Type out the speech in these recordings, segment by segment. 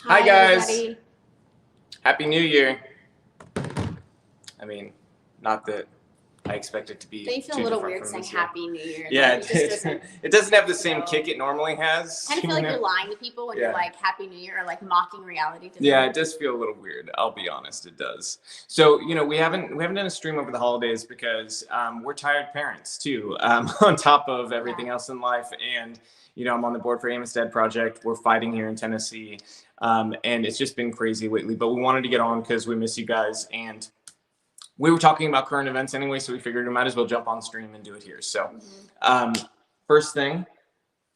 Hi guys. Everybody. Happy New Year. I mean, not that I expect it to be. Don't you feel a little weird saying Happy New Year? Yeah, Like, it just doesn't. it doesn't have the same kick it normally has. I kind of feel like you're lying to people when you're like Happy New Year, or like mocking reality to them. Yeah, it does feel a little weird. I'll be honest, it does. So we haven't done a stream over the holidays because we're tired parents too. On top of everything else in life, and I'm on the board for Amistad Project. We're fighting here in Tennessee, and it's just been crazy lately. But we wanted to get on because we miss you guys, and we were talking about current events anyway, so we figured we might as well jump on stream and do it here. So, first thing,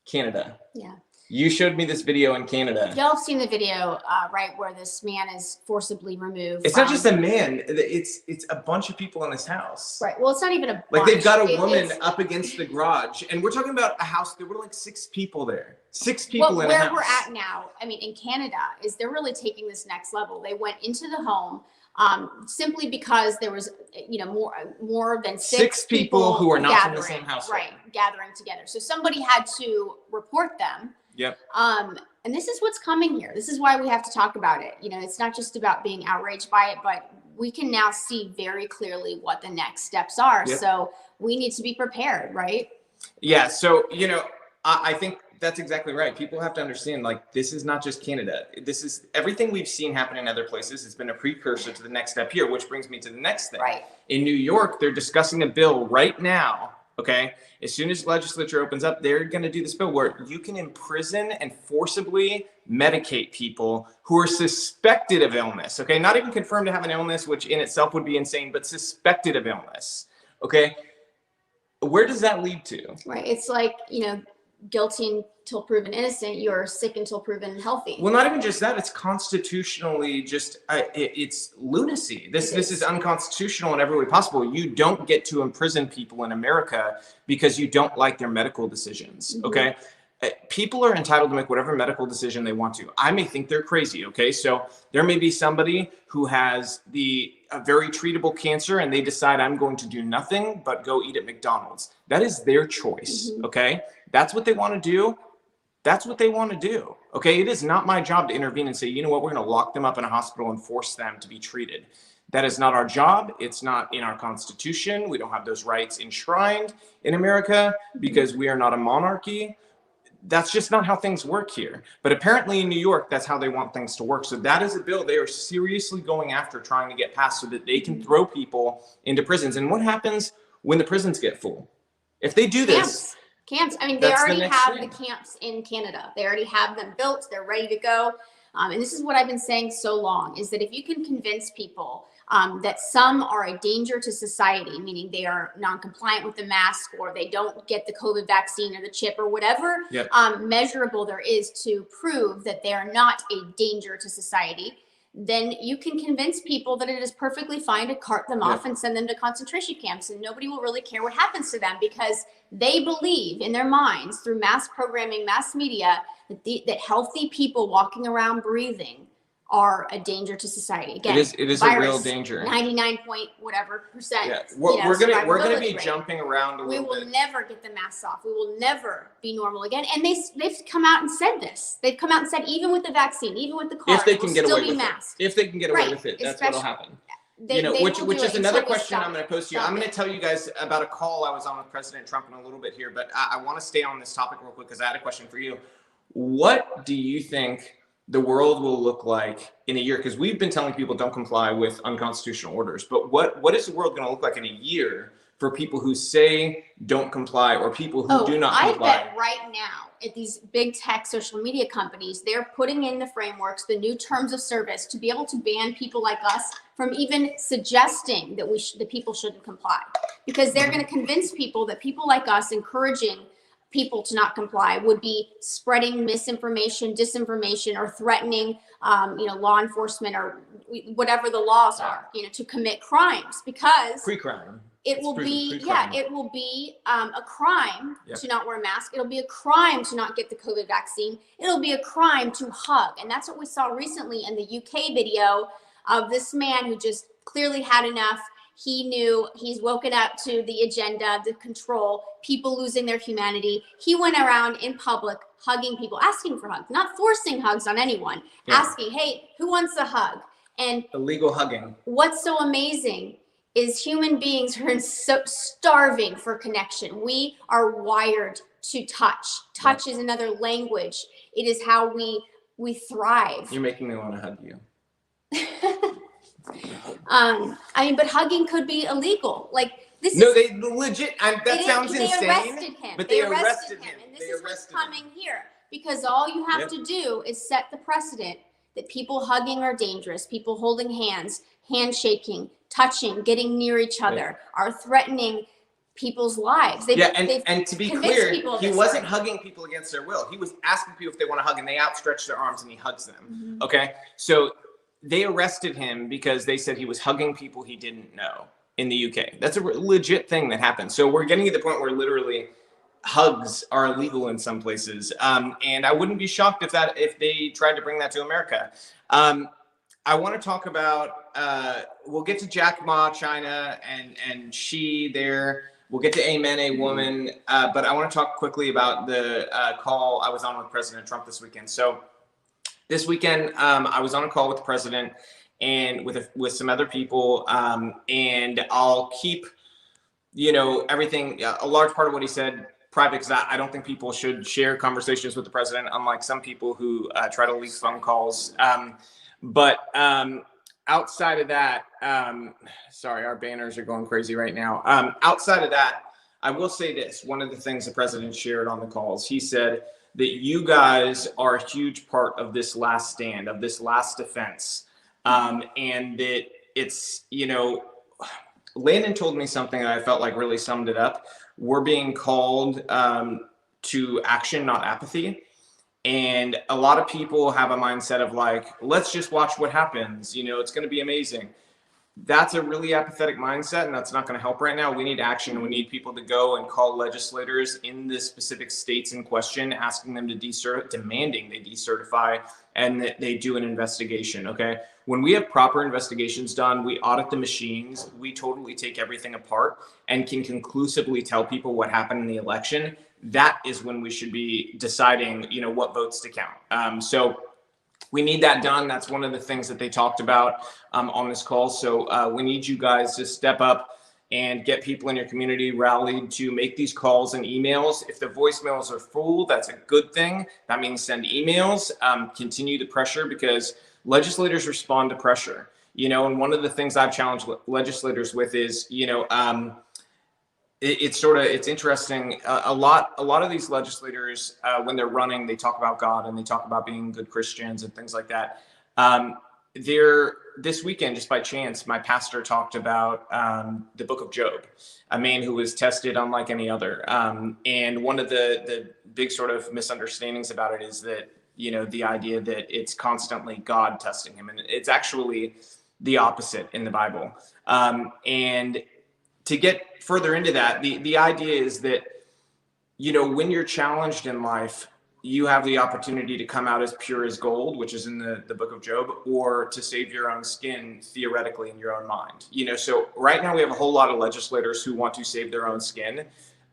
Canada. Yeah. You showed me this video in Canada. Y'all have seen the video, right, where this man is forcibly removed. It's not just a man. It's a bunch of people in this house. Right. Well, it's not even a bunch. Like they've got a woman up against the garage, and we're talking about a house. There were like 6 people there. 6 people in a house. Where we're at now, I mean, in Canada, is they're really taking this next level. They went into the home. Simply because there was, more than 6 people who are not from the same household. Right, gathering together. So somebody had to report them. Yep. And this is what's coming here. This is why we have to talk about it. It's not just about being outraged by it, but we can now see very clearly what the next steps are. Yep. So we need to be prepared, right? Yeah. So, I think that's exactly right. People have to understand, like, this is not just Canada. This is everything we've seen happen in other places. It's been a precursor to the next step here, which brings me to the next thing. Right. In New York, they're discussing a bill right now. Okay. As soon as legislature opens up, they're going to do this bill where you can imprison and forcibly medicate people who are suspected of illness. Okay. Not even confirmed to have an illness, which in itself would be insane, but suspected of illness. Okay. Where does that lead to? Right. It's like, guilty until proven innocent, you're sick until proven healthy. Well, not even just that, it's constitutionally just it's lunacy. This is unconstitutional in every way possible. You don't get to imprison people in America because you don't like their medical decisions. Okay. People are entitled to make whatever medical decision they want to. I may think they're crazy. Okay. So there may be somebody who has a very treatable cancer and they decide, I'm going to do nothing but go eat at McDonald's. That is their choice. Okay. That's what they want to do. That's what they want to do. Okay. It is not my job to intervene and say, you know what, we're going to lock them up in a hospital and force them to be treated. That is not our job. It's not in our Constitution. We don't have those rights enshrined in America because we are not a monarchy. That's just not how things work here. But apparently in New York, that's how they want things to work. So that is a bill they are seriously going after, trying to get passed so that they can throw people into prisons. And what happens when the prisons get full? If they do this. Camps. I mean, they already have the camps in Canada. They already have them built. They're ready to go. And this is what I've been saying so long, is that if you can convince people that some are a danger to society, meaning they are non-compliant with the mask, or they don't get the COVID vaccine or the chip or whatever measurable there is to prove that they are not a danger to society, then you can convince people that it is perfectly fine to cart them off and send them to concentration camps, and nobody will really care what happens to them because they believe in their minds through mass programming, mass media, that healthy people walking around breathing are a danger to society. Again, it is a real danger. 99 point whatever percent. Yeah, we're gonna be jumping around a little bit. We will never get the masks off. We will never be normal again. And they've come out and said this. They've come out and said, even with the vaccine, even with the card, if they can get away with it. If they can get away with it, that's what'll happen. Which is another question I'm going to pose to you. I'm going to tell you guys about a call I was on with President Trump in a little bit here, but I want to stay on this topic real quick because I had a question for you. What do you think the world will look like in a year? Because we've been telling people don't comply with unconstitutional orders, but what is the world going to look like in a year for people who say don't comply, or people who do not comply? I bet right now at these big tech social media companies, they're putting in the frameworks, the new terms of service to be able to ban people like us from even suggesting that that people shouldn't comply, because they're going to convince people that people like us encouraging people to not comply would be spreading misinformation, disinformation, or threatening, law enforcement or whatever the laws are, to commit crimes, because pre-crime. It will be a crime to not wear a mask. It'll be a crime to not get the COVID vaccine. It'll be a crime to hug. And that's what we saw recently in the UK video of this man who just clearly had enough. He knew he's woken up to the agenda, the control, people losing their humanity. He went around in public hugging people, asking for hugs, not forcing hugs on anyone, asking, hey, who wants a hug? And illegal hugging. What's so amazing is human beings are so starving for connection. We are wired to touch. Touch is another language. It is how we thrive. You're making me want to hug you. I mean, but hugging could be illegal. Like this. No, they legit. That sounds insane. They arrested him. But they arrested him. And this is what's coming here, because all you have to do is set the precedent that people hugging are dangerous. People holding hands, handshaking, touching, getting near each other are threatening people's lives. And to be clear, he wasn't hugging people against their will. He was asking people if they want to hug, and they outstretch their arms, and he hugs them. Mm-hmm. Okay, so they arrested him because they said he was hugging people he didn't know in the UK. That's a legit thing that happened. So we're getting to the point where literally hugs are illegal in some places, and I wouldn't be shocked if they tried to bring that to America. I want to talk about. We'll get to Jack Ma, China, and she there. We'll get to Amen, a woman. But I want to talk quickly about the call I was on with President Trump this weekend. So this weekend, I was on a call with the president and with some other people, and I'll keep, everything. A large part of what he said private, because I don't think people should share conversations with the president, unlike some people who try to leak phone calls. But outside of that, sorry, our banners are going crazy right now. Outside of that, I will say this. One of the things the president shared on the calls, he said that you guys are a huge part of this last stand, of this last defense. And that it's, Landon told me something that I felt like really summed it up. We're being called to action, not apathy. And a lot of people have a mindset of like, let's just watch what happens. It's going to be amazing. That's a really apathetic mindset, and that's not going to help right now. We need action. We need people to go and call legislators in the specific states in question, asking them to demanding they decertify and that they do an investigation. Okay. When we have proper investigations done, we audit the machines, we totally take everything apart and can conclusively tell people what happened in the election. That is when we should be deciding, what votes to count. So we need that done. That's one of the things that they talked about on this call. So we need you guys to step up and get people in your community rallied to make these calls and emails. If the voicemails are full, that's a good thing. That means send emails, continue the pressure, because legislators respond to pressure. And one of the things I've challenged legislators with is, it's interesting. A lot of these legislators, when they're running, they talk about God and they talk about being good Christians and things like that. This weekend, just by chance, my pastor talked about the book of Job, a man who was tested unlike any other. And one of the big sort of misunderstandings about it is that, the idea that it's constantly God testing him. And it's actually the opposite in the Bible. And to get further into that, the idea is that, when you're challenged in life, you have the opportunity to come out as pure as gold, which is in the book of Job, or to save your own skin theoretically in your own mind. So right now we have a whole lot of legislators who want to save their own skin.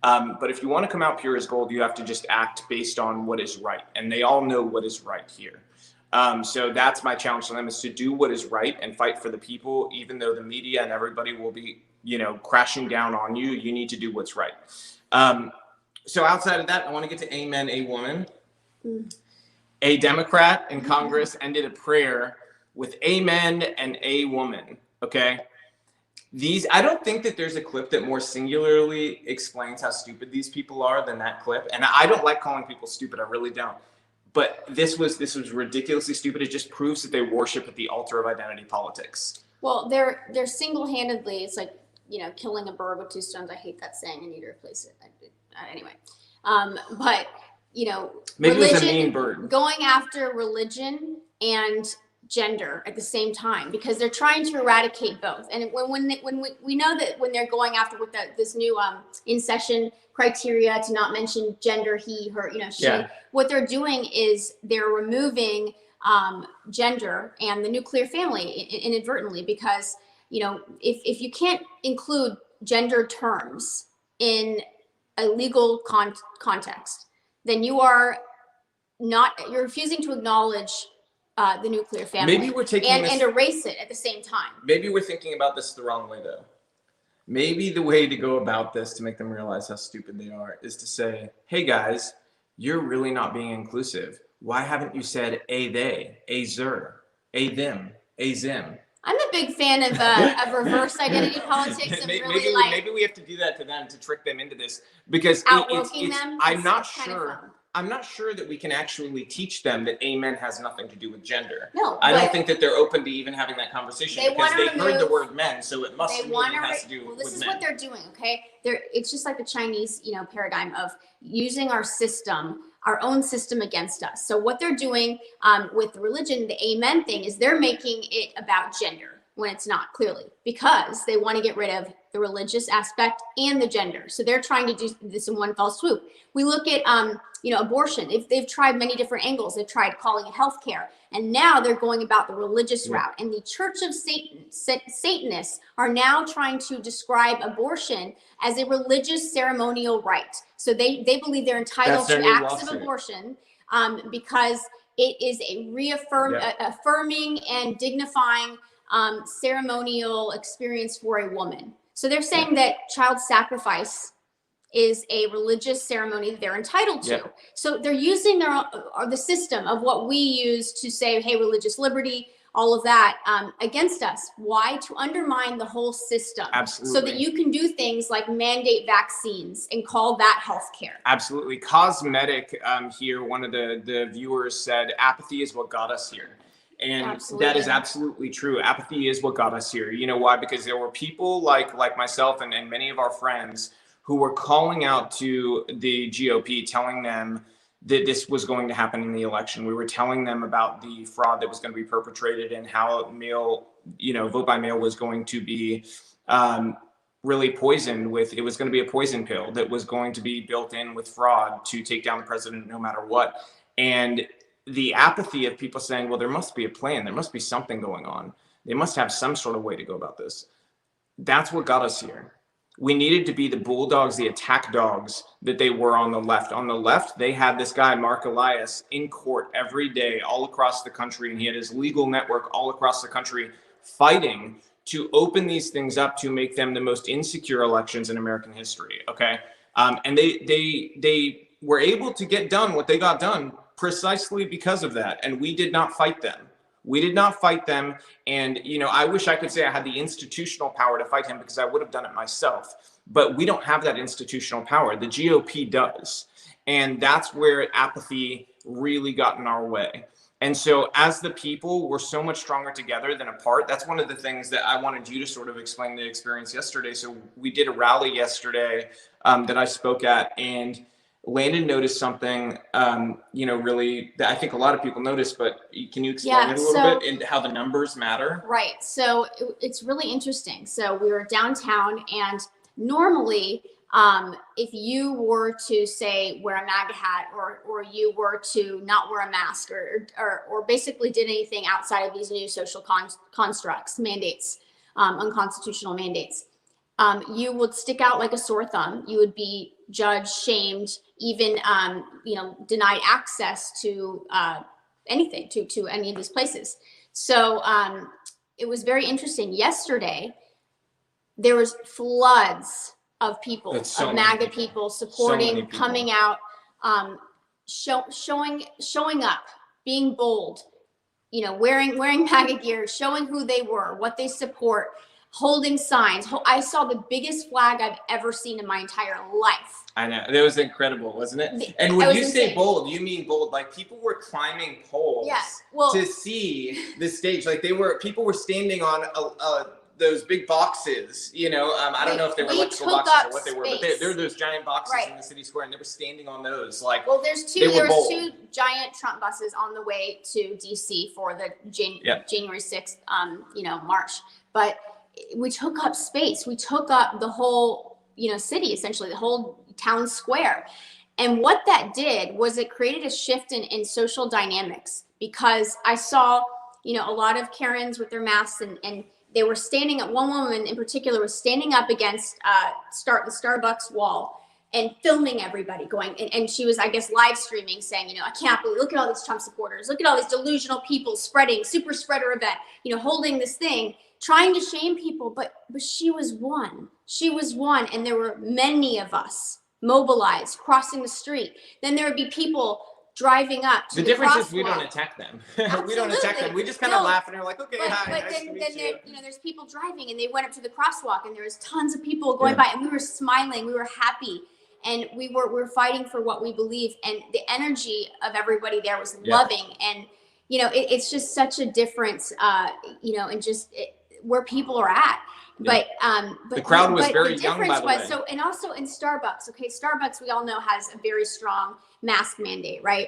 But if you want to come out pure as gold, you have to just act based on what is right. And they all know what is right here. So that's my challenge to them, is to do what is right and fight for the people, even though the media and everybody will be crashing down on you. You need to do what's right. So outside of that, I want to get to Amen, a woman. A Democrat in Congress ended a prayer with Amen and a woman. Okay. I don't think that there's a clip that more singularly explains how stupid these people are than that clip. And I don't like calling people stupid. I really don't. But this was ridiculously stupid. It just proves that they worship at the altar of identity politics. Well, they're single-handedly, it's like, killing a bird with two stones. I hate that saying. I need to replace it. Anyway, but maybe it was a mean bird. Going after religion and gender at the same time, because they're trying to eradicate both. And when we know that when they're going after with this new in session criteria to not mention gender, he, her, she, what they're doing is they're removing gender and the nuclear family inadvertently, because if you can't include gender terms in a legal context, then you are you're refusing to acknowledge the nuclear family. Maybe we're taking and erase it at the same time. Maybe we're thinking about this the wrong way, though. Maybe the way to go about this to make them realize how stupid they are is to say, hey guys, you're really not being inclusive. Why haven't you said a they, a zer, a them, a zim? I'm a big fan of reverse identity politics. And maybe we have to do that to them to trick them into this, because I'm not sure that we can actually teach them that amen has nothing to do with gender. No, I don't think that they're open to even having that conversation, because they heard the word men, so it must mean it has to do with men. This is what they're doing, okay? It's just like the Chinese, paradigm of using our system, our own system against us. So what they're doing with the religion, the amen thing, is they're making it about gender when it's not, clearly, because they want to get rid of the religious aspect and the gender. So they're trying to do this in one fell swoop. We look at, abortion. They've tried many different angles. They've tried calling it healthcare, and now they're going about the religious route. And the Church of Satanists are now trying to describe abortion as a religious ceremonial rite. So they believe they're entitled to acts of abortion because it is a affirming and dignifying ceremonial experience for a woman. So they're saying that child sacrifice is a religious ceremony that they're entitled to. So they're using the system of what we use to say, hey, religious liberty, all of that against us. Why? To undermine the whole system. Absolutely. So that you can do things like mandate vaccines and call that healthcare. Absolutely. Cosmetic here, one of the viewers said, apathy is what got us here. And that is absolutely true. Apathy is what got us here. You know why? Because there were people like myself and many of our friends who were calling out to the GOP, telling them that this was going to happen in the election. We were telling them about the fraud that was going to be perpetrated and how vote by mail was going to be really poisoned with, it was going to be a poison pill that was going to be built in with fraud to take down the president no matter what. And the apathy of people saying, well, there must be a plan. There must be something going on. They must have some sort of way to go about this. That's what got us here. We needed to be the bulldogs, the attack dogs that they were on the left. On the left, they had this guy, Mark Elias, in court every day all across the country. And he had his legal network all across the country fighting to open these things up to make them the most insecure elections in American history. Okay. And they were able to get done what they got done precisely because of that. And we did not fight them. We did not fight them. And, I wish I could say I had the institutional power to fight him, because I would have done it myself. But we don't have that institutional power. The GOP does. And that's where apathy really got in our way. And so as the people, we're so much stronger together than apart. That's one of the things that I wanted you to sort of explain the experience yesterday. So we did a rally yesterday that I spoke at, and Landon noticed something, really that I think a lot of people noticed, but can you explain it a little bit and how the numbers matter? Right. So it's really interesting. So we were downtown, and normally, if you were to say wear a MAGA hat, or you were to not wear a mask, or basically did anything outside of these new social constructs, mandates, unconstitutional mandates, you would stick out like a sore thumb. You would be judged, shamed, even denied access to anything, to any of these places. So it was very interesting. Yesterday, there was floods of people, MAGA people supporting, coming out, showing up, being bold, wearing MAGA gear, showing who they were, what they support, holding signs. I saw the biggest flag I've ever seen in my entire life. I know. That was incredible, wasn't it? And when you say bold, you mean bold. Like, people were climbing poles to see the stage. Like, people were standing on those big boxes, I don't know if they were electrical boxes or what they were, but there were those giant boxes in the city square, and they were standing on those. Like, well, there was two giant Trump buses on the way to DC for the January 6th, march. But we took up space. We took up the whole, city, essentially the whole town square. And what that did was it created a shift in social dynamics, because I saw, a lot of Karens with their masks, and they were standing up. One woman in particular was standing up against the Starbucks wall, and filming everybody going. And she was, I guess, live streaming saying, I can't believe, look at all these Trump supporters. Look at all these delusional people spreading, super spreader event, holding this thing, trying to shame people. But she was one. She was one. And there were many of us mobilized, crossing the street. Then there would be people driving up to the difference is crosswalk. we don't attack them. Absolutely. We don't attack them. We just kind of laugh and are like, okay, hi, but nice then, to meet then you. there, there's people driving, and they went up to the crosswalk, and there was tons of people going by, and we were smiling, we were happy, and we were fighting for what we believe, and the energy of everybody there was loving, and it's just such a difference, in just where people are at. But the crowd was very the young, by the way. So, and also in Starbucks, Starbucks, we all know, has a very strong mask mandate, right?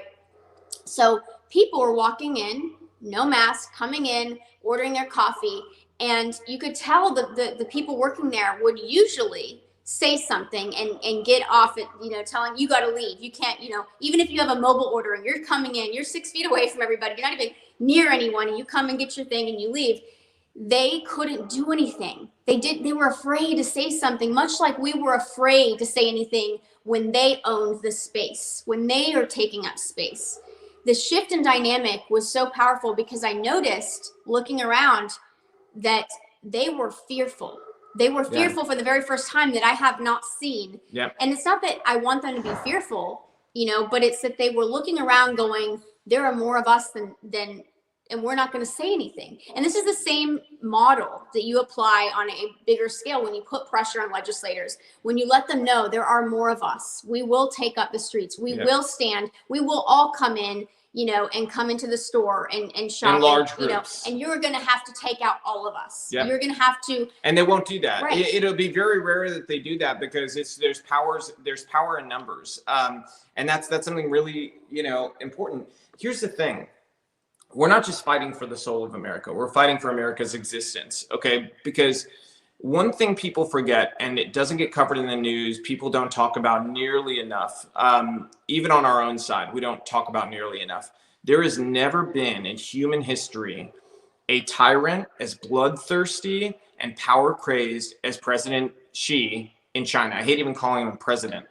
So people were walking in, no mask, coming in, ordering their coffee, and you could tell the people working there would usually say something and get off it, telling you got to leave. You can't, even if you have a mobile order and you're coming in, you're 6 feet away from everybody, you're not even near anyone, and you come and get your thing and you leave. They couldn't do anything. They were afraid to say something, much like we were afraid to say anything when they owned the space, when they are taking up space. The shift in dynamic was so powerful because I noticed, looking around, that they were fearful. They were fearful for the very first time that I have not seen. Yep. And it's not that I want them to be fearful, but it's that they were looking around going, there are more of us than and we're not going to say anything. And this is the same model that you apply on a bigger scale when you put pressure on legislators, when you let them know there are more of us. We will take up the streets. We will stand. We will all come in, and come into the store and shop. In large groups. And you're going to have to take out all of us. Yep. You're going to have to. And they won't do that. Right. It'll be very rare that they do that because there's power in numbers. And that's something really, important. Here's the thing. We're not just fighting for the soul of America. We're fighting for America's existence, okay? Because one thing people forget, and it doesn't get covered in the news, people don't talk about nearly enough, even on our own side, we don't talk about nearly enough. There has never been in human history a tyrant as bloodthirsty and power-crazed as President Xi in China. I hate even calling him president.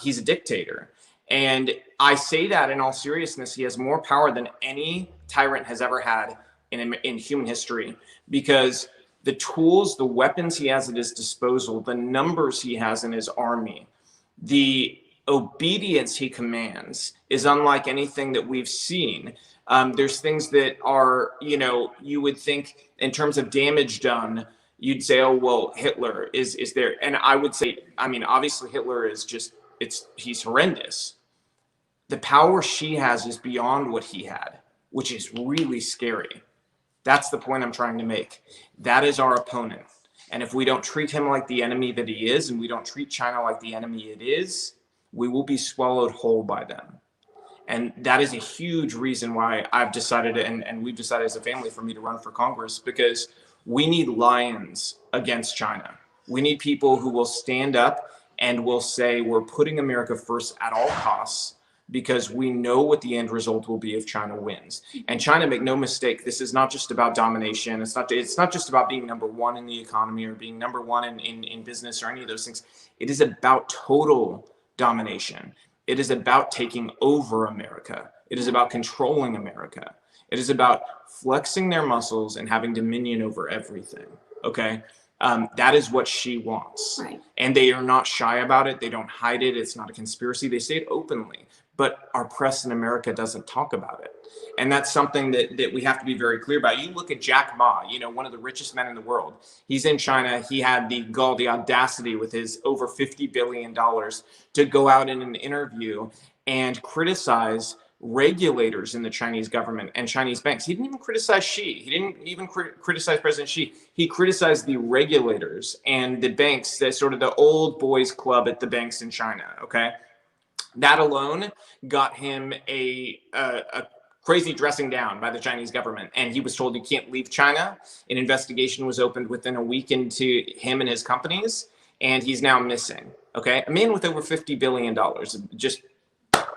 He's a dictator. And I say that in all seriousness, he has more power than any tyrant has ever had in human history, because the tools, the weapons he has at his disposal, the numbers he has in his army, the obedience he commands is unlike anything that we've seen. There's things that are, you would think in terms of damage done, you'd say, oh, well, Hitler is there. And I would say, obviously Hitler is he's horrendous. The power she has is beyond what he had, which is really scary. That's the point I'm trying to make. That is our opponent. And if we don't treat him like the enemy that he is, and we don't treat China like the enemy it is, we will be swallowed whole by them. And that is a huge reason why I've decided, and we've decided as a family, for me to run for Congress, because we need lions against China. We need people who will stand up and will say, we're putting America first at all costs, because we know what the end result will be if China wins. And China, make no mistake, this is not just about domination. It's not just about being number one in the economy or being number one in business or any of those things. It is about total domination. It is about taking over America. It is about controlling America. It is about flexing their muscles and having dominion over everything. Okay? That is what she wants. Right. And they are not shy about it. They don't hide it. It's not a conspiracy. They say it openly. But our press in America doesn't talk about it. And that's something that we have to be very clear about. You look at Jack Ma, one of the richest men in the world. He's in China. He had the gall, the audacity with his over $50 billion to go out in an interview and criticize regulators in the Chinese government and Chinese banks. He didn't even criticize Xi. He didn't even criticize President Xi. He criticized the regulators and the banks, the sort of the old boys club at the banks in China, okay? That alone got him a crazy dressing down by the Chinese government. And he was told he can't leave China. An investigation was opened within a week into him and his companies, and he's now missing, okay? A man with over $50 billion, just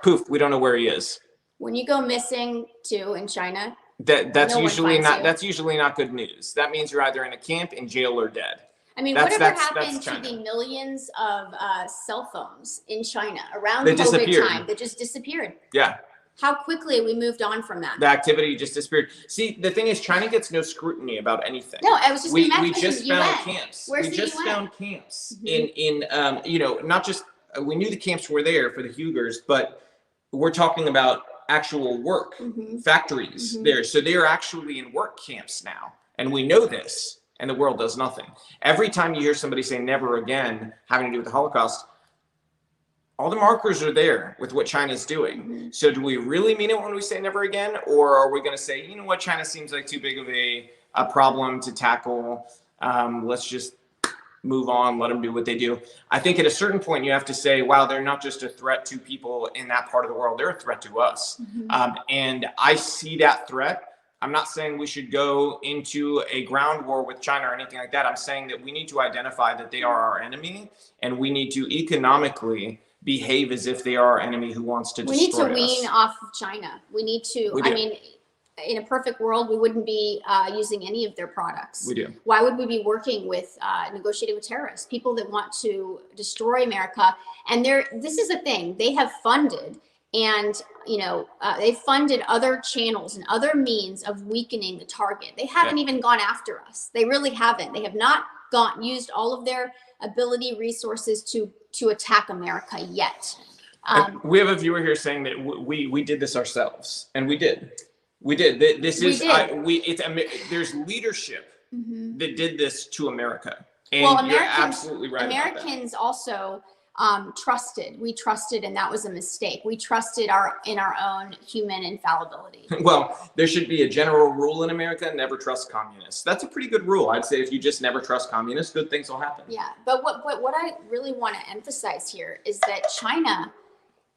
poof, we don't know where he is. When you go missing too in China, that's usually not good news. That means you're either in a camp, in jail, or dead. I mean, whatever happened to the millions of cell phones in China around COVID time that just disappeared? Yeah. How quickly we moved on from that. The activity just disappeared. See, the thing is, China gets no scrutiny about anything. No, I was just we just found camps. Where's we just found camps in you know, not just we knew the camps were there for the Uyghurs, but we're talking about actual work factories there. So they are actually in work camps now, and we know this, and the world does nothing. Every time you hear somebody say "never again" having to do with the Holocaust, all the markers are there with what China's doing. So do we really mean it when we say never again? Or are we going to say, you know what, China seems like too big of a problem to tackle. Let's just move on, let them do what they do. I think at a certain point you have to say, wow, they're not just a threat to people in that part of the world, they're a threat to us. And I see that threat. I'm not saying we should go into a ground war with China or anything like that. I'm saying that we need to identify that they are our enemy, and we need to economically behave as if they are our enemy who wants to destroy us. We need to wean off of China. We need to, I mean, in a perfect world, we wouldn't be using any of their products. We do. Why would we be working with, negotiating with terrorists, people that want to destroy America? And this is the thing, they have funded and, you know, they funded other channels and other means of weakening the target. They haven't even gone after us. They really haven't. They have not used all of their ability, resources to attack America yet. We have a viewer here saying that we did this ourselves, and we did. There's leadership that did this to America, and you're absolutely right. Americans also trusted. We trusted, and that was a mistake. We trusted in our own human infallibility. Well, there should be a general rule in America: never trust communists. That's a pretty good rule. I'd say if you just never trust communists, good things will happen. Yeah, but what I really want to emphasize here is that China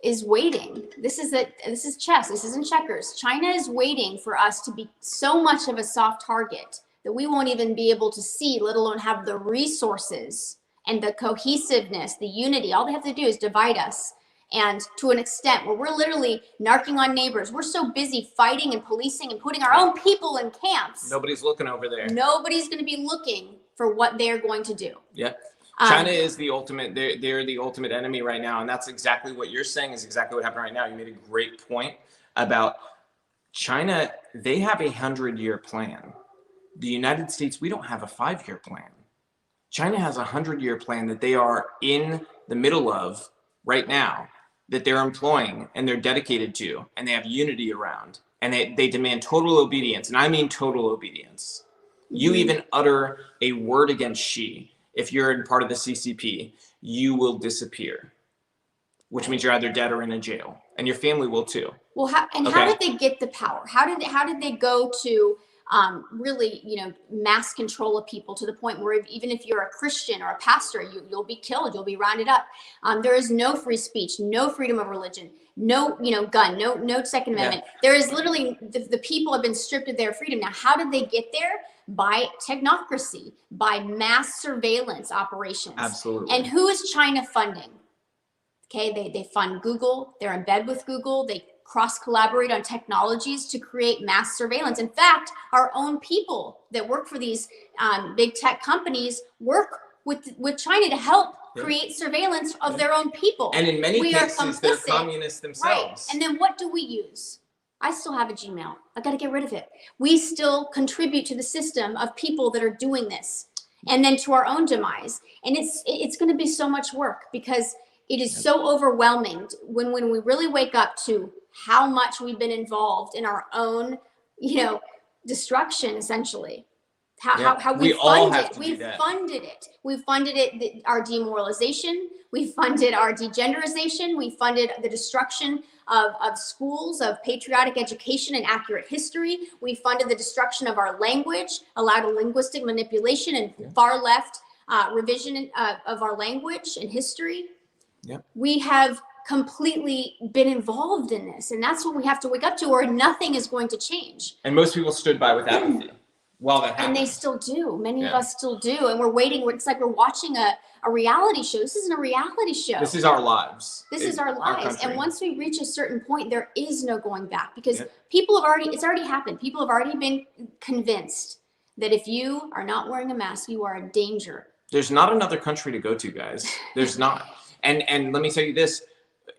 is waiting. This is chess. This isn't checkers. China is waiting for us to be so much of a soft target that we won't even be able to see, let alone have the resources and the cohesiveness, the unity. All they have to do is divide us. And to an extent where we're literally narking on neighbors. We're so busy fighting and policing and putting our own people in camps. Nobody's looking over there. Nobody's going to be looking for what they're going to do. Yeah. China is the ultimate, they're the ultimate enemy right now. And that's exactly what you're saying is exactly what happened right now. You made a great point about China. They have a 100-year plan. The United States, we don't have a 5-year plan. China has a 100-year plan that they are in the middle of right now, that they're employing and they're dedicated to, and they have unity around, and they demand total obedience. And I mean total obedience. You even utter a word against Xi. If you're in part of the CCP, you will disappear, which means you're either dead or in a jail, and your family will too. Well, how did they get the power? How did they go to really, you know, mass control of people to the point where even if you're a Christian or a pastor, you'll be killed, you'll be rounded up. There is no free speech, no freedom of religion, no, you know, gun, no Second Amendment. There is literally the people have been stripped of their freedom. Now, how did they get there? By technocracy, by mass surveillance operations. Absolutely. And who is China funding? Okay, they fund Google. They're in bed with Google. They cross-collaborate on technologies to create mass surveillance. In fact, our own people that work for these big tech companies work with China to help create surveillance of their own people. And in many cases, they're communists themselves. Right. And then what do we use? I still have a Gmail. I got to get rid of it. We still contribute to the system of people that are doing this, and then to our own demise. And it's going to be so much work because it is so overwhelming when we really wake up to how much we've been involved in our own, you know, destruction, essentially. How we fund it. We've funded it. We've funded it, our demoralization. We funded our degenderization. We funded the destruction of schools, of patriotic education and accurate history. We funded the destruction of our language, allowed a linguistic manipulation and far left revision of our language and history. We have completely been involved in this, and that's what we have to wake up to, or nothing is going to change. And most people stood by with apathy while that happened. And they still do. Many of us still do. And we're waiting. It's like we're watching a reality show. This isn't a reality show. This is our lives. This is our lives. And once we reach a certain point, there is no going back, because people have it's already happened. People have already been convinced that if you are not wearing a mask, you are a danger There's not another country to go to, guys. There's not. And let me tell you this,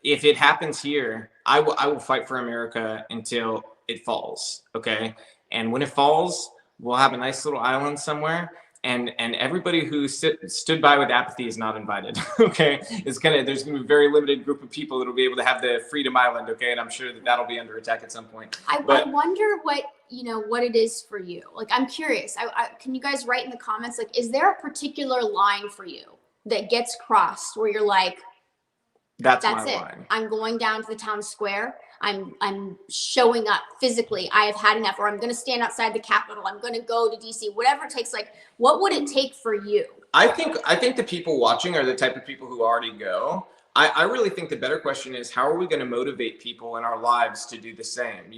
if it happens here, I will fight for America until it falls. Okay. And when it falls, we'll have a nice little island somewhere. And everybody who stood by with apathy is not invited. Okay. There's gonna be a very limited group of people that'll be able to have the Freedom Island. Okay. And I'm sure that that'll be under attack at some point. I wonder what, what it is for you. Like, I'm curious. Can you guys write in the comments, like, is there a particular line for you that gets crossed where you're like, that's my line. I'm going down to the town square. I'm showing up physically. I have had enough, or I'm going to stand outside the Capitol. I'm going to go to DC, whatever it takes. Like, what would it take for you? I think the people watching are the type of people who already go. I really think the better question is, how are we going to motivate people in our lives to do the same,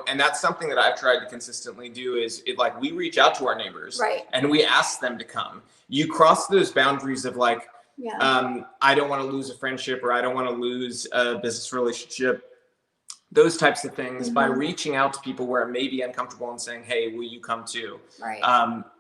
And that's something that I've tried to consistently do is like, we reach out to our neighbors, right, and we ask them to come. You cross those boundaries of like, I don't want to lose a friendship, or I don't want to lose a business relationship, those types of things, by reaching out to people where it may be uncomfortable and saying, hey, will you come too? Right.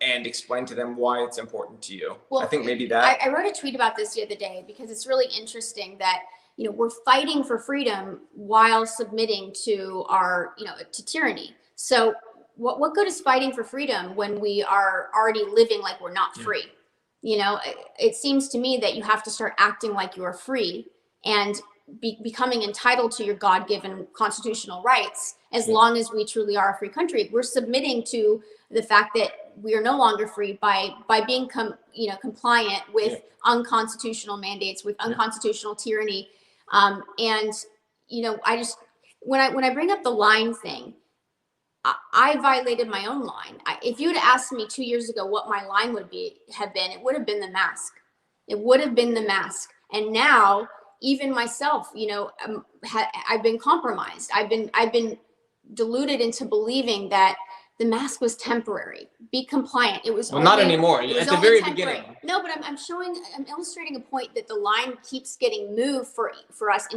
And explain to them why it's important to you. Well, I think maybe that. I wrote a tweet about this the other day because it's really interesting that, we're fighting for freedom while submitting to our, to tyranny. So what good is fighting for freedom when we are already living like we're not free? It seems to me that you have to start acting like you are free and becoming entitled to your God-given constitutional rights. As long as we truly are a free country, we're submitting to the fact that we are no longer free by being compliant with unconstitutional mandates, with unconstitutional tyranny. I just, when I bring up the line thing, I violated my own line. If you had asked me 2 years ago what my line would have been, it would have been the mask. It would have been the mask. And now, even myself, I've been compromised. I've been deluded into believing that the mask was temporary. Be compliant. It was not anymore. At the very beginning. No, but I'm illustrating a point that the line keeps getting moved for us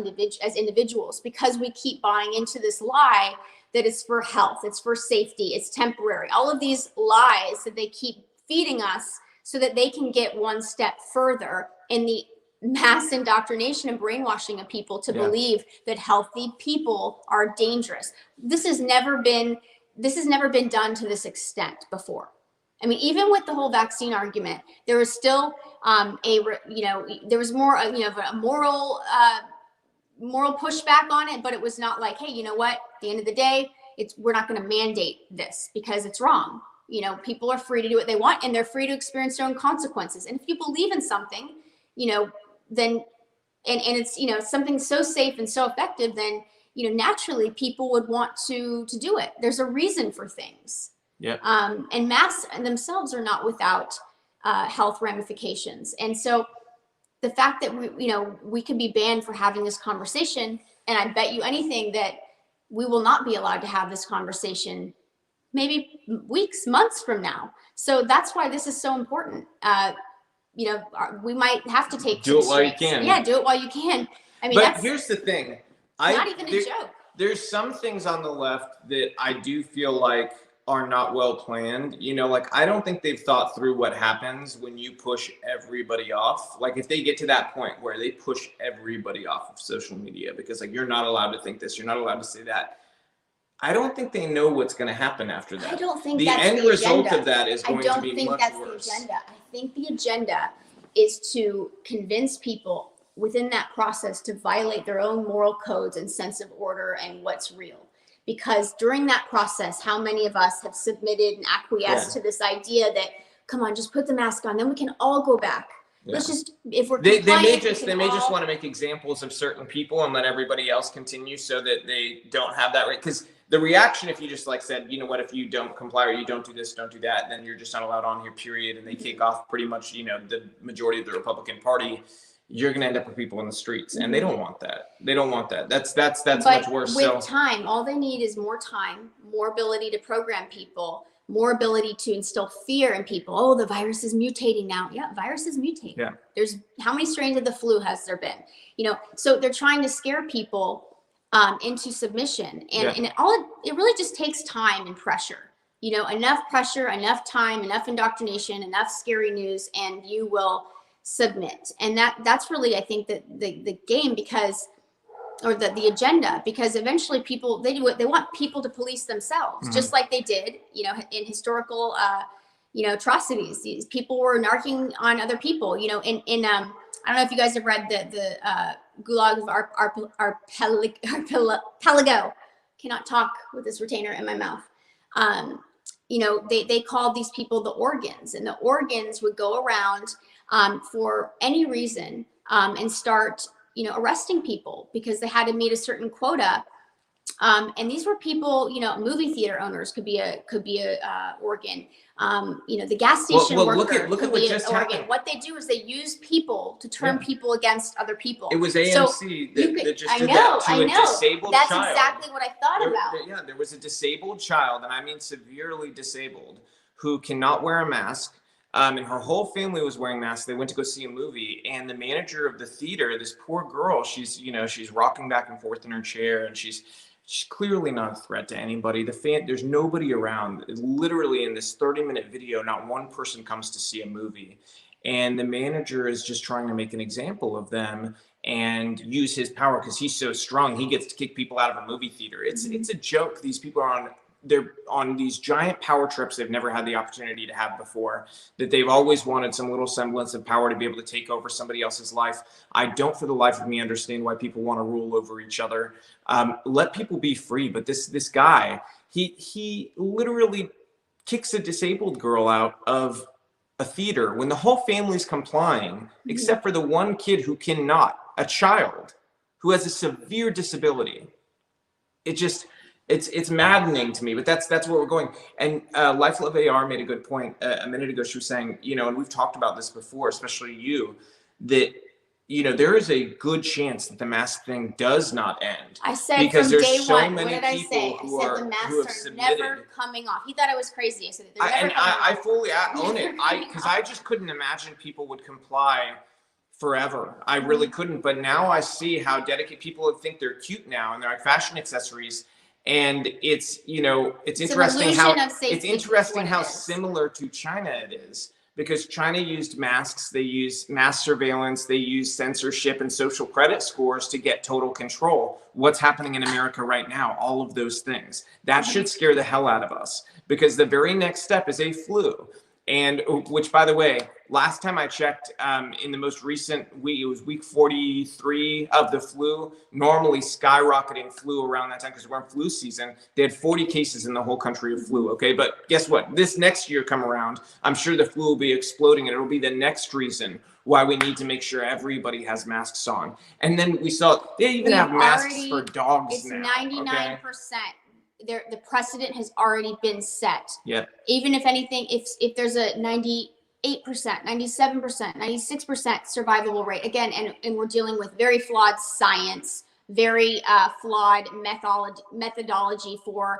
as individuals, because we keep buying into this lie that it's for health, it's for safety, it's temporary. All of these lies that they keep feeding us so that they can get one step further in the mass indoctrination and brainwashing of people to believe that healthy people are dangerous. This has never been done to this extent before. I mean, even with the whole vaccine argument, there was still there was more of a moral pushback on it, but it was not like, hey, you know what? At the end of the day, we're not going to mandate this because it's wrong. People are free to do what they want, and they're free to experience their own consequences. And if you believe in something, then and it's something so safe and so effective, then naturally people would want to do it. There's a reason for things. Yeah. And masks themselves are not without health ramifications. And so the fact that we could be banned for having this conversation, and I bet you anything that we will not be allowed to have this conversation maybe weeks, months from now. So that's why this is so important. We might have to take do it while you can. Yeah, do it while you can. I mean, but here's the thing. Not even a joke. There's some things on the left that I do feel like are not well planned. Like, I don't think they've thought through what happens when you push everybody off. Like, if they get to that point where they push everybody off of social media because, like, you're not allowed to think this, you're not allowed to say that, I don't think they know what's going to happen after that. I don't think the end result of that is going to be much worse. I don't think that's the agenda. I think the agenda is to convince people within that process to violate their own moral codes and sense of order and what's real. Because during that process, how many of us have submitted and acquiesced to this idea that, come on, just put the mask on, then we can all go back. Yeah. Let's just, if we're they may just want to make examples of certain people and let everybody else continue so that they don't have that right. Because the reaction, if you just like said, you know what, if you don't comply or you don't do this, don't do that, then you're just not allowed on here, period. And they kick off pretty much, the majority of the Republican Party. You're going to end up with people in the streets, and they don't want that. They don't want that. That's much worse. With time, all they need is more time, more ability to program people, more ability to instill fear in people. Oh, the virus is mutating now. Yeah, viruses mutate. Yeah. There's how many strains of the flu has there been? So they're trying to scare people into submission, and it really just takes time and pressure. you know, enough pressure, enough time, enough indoctrination, enough scary news, and you will submit. And that's really, I think, that the game, because, or the agenda, because eventually people, they want people to police themselves, just like they did, you know, in historical, you know, atrocities. These people were narking on other people, you know, I don't know if you guys have read the Gulag of Archipelago. Cannot talk with this retainer in my mouth. You know, they called these people the organs, and the organs would go around for any reason and start, you know, arresting people because they had to meet a certain quota. And these were people, you know, movie theater owners could be a organ. You know, the gas station worker look at could what be just an organ. happened. What they do is they use people to turn people against other people. It was AMC that just did that to a disabled child. That's exactly what I thought about. Yeah, there was a disabled child, and I mean severely disabled, who cannot wear a mask. And her whole family was wearing masks. They went to go see a movie, and the manager of the theater, this poor girl, she's rocking back and forth in her chair, and she's clearly not a threat to anybody. There's nobody around. Literally in this 30-minute video, not one person comes to see a movie. And the manager is just trying to make an example of them and use his power because he's so strong. He gets to kick people out of a movie theater. It's a joke. These people are they're on these giant power trips they've never had the opportunity to have before, that they've always wanted some little semblance of power to be able to take over somebody else's life. I don't for the life of me understand why people want to rule over each other. Let people be free. But this guy, he literally kicks a disabled girl out of a theater when the whole family's complying, except for the one kid who cannot, a child who has a severe disability. It's maddening to me, but that's where we're going. And Life Love AR made a good point a minute ago. She was saying, you know, and we've talked about this before, especially you, that, you know, there is a good chance that the mask thing does not end. I said because from there's day so one. many What did I people say? who I said are the who masks have are submitted. never coming off. He thought I was crazy. I said they're never coming off. I fully own it. Because I just couldn't imagine people would comply forever. I really couldn't. But now I see how dedicated people think they're cute now, and they're like fashion accessories. And it's, you know, it's interesting how similar to China it is, because China used masks, they used mass surveillance, they used censorship and social credit scores to get total control. What's happening in America right now? All of those things. That should scare the hell out of us, because the very next step is a flu. And which, by the way, last time I checked, in the most recent week, it was week 43 of the flu, normally skyrocketing flu around that time because we're in flu season. They had 40 cases in the whole country of flu, okay? But guess what? This next year come around, I'm sure the flu will be exploding, and it'll be the next reason why we need to make sure everybody has masks on. And then we saw, they even have masks for dogs now. It's 99%. Okay? The precedent has already been set. Yeah. Even if anything, if there's a 98%, 97%, 96% survivable rate, again, and we're dealing with very flawed science, very flawed methodology for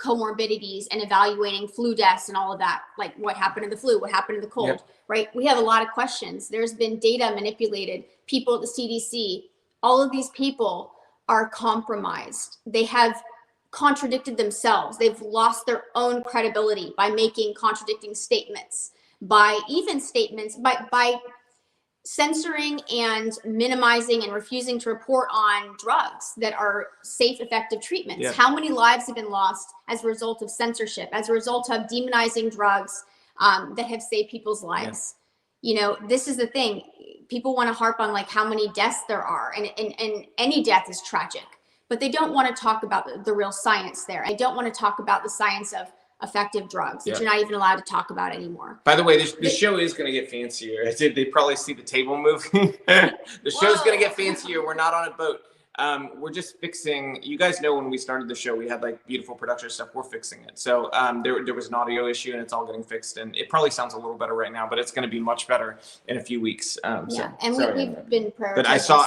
comorbidities and evaluating flu deaths and all of that, like what happened to the flu, what happened to the cold, right? We have a lot of questions. There's been data manipulated, people at the CDC, all of these people are compromised. They have contradicted themselves. They've lost their own credibility by making contradicting statements, by censoring and minimizing and refusing to report on drugs that are safe, effective treatments. Yeah. How many lives have been lost as a result of censorship, as a result of demonizing drugs that have saved people's lives? Yeah. You know, this is the thing. People want to harp on like how many deaths there are, and any death is tragic. But they don't want to talk about the real science there. I don't want to talk about the science of effective drugs that you're not even allowed to talk about anymore. By the way, this show is going to get fancier. They probably see the table moving. The show's going to get fancier. We're not on a boat. We're just fixing. You guys know when we started the show, we had like beautiful production stuff. We're fixing it. So there was an audio issue, and it's all getting fixed. And it probably sounds a little better right now, but it's going to be much better in a few weeks. And we've been prioritizing. But I saw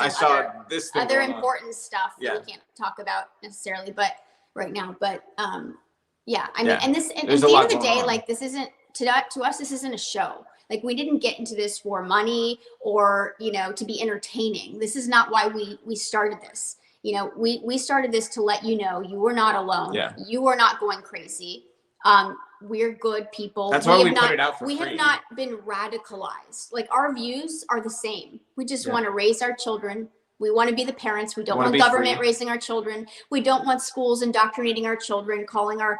this thing other important stuff that we can't talk about necessarily, but right now. But yeah, I mean, and this, and at the end of the day, like this isn't to us. This isn't a show. Like we didn't get into this for money or, you know, to be entertaining. This is not why we started this. You know, we started this to let you know you were not alone. Yeah. You were not going crazy. We're good people. That's why we put it out for free. We have not been radicalized. Like, our views are the same. We just want to raise our children. We want to be the parents. We don't want government raising our children. We don't want schools indoctrinating our children, calling our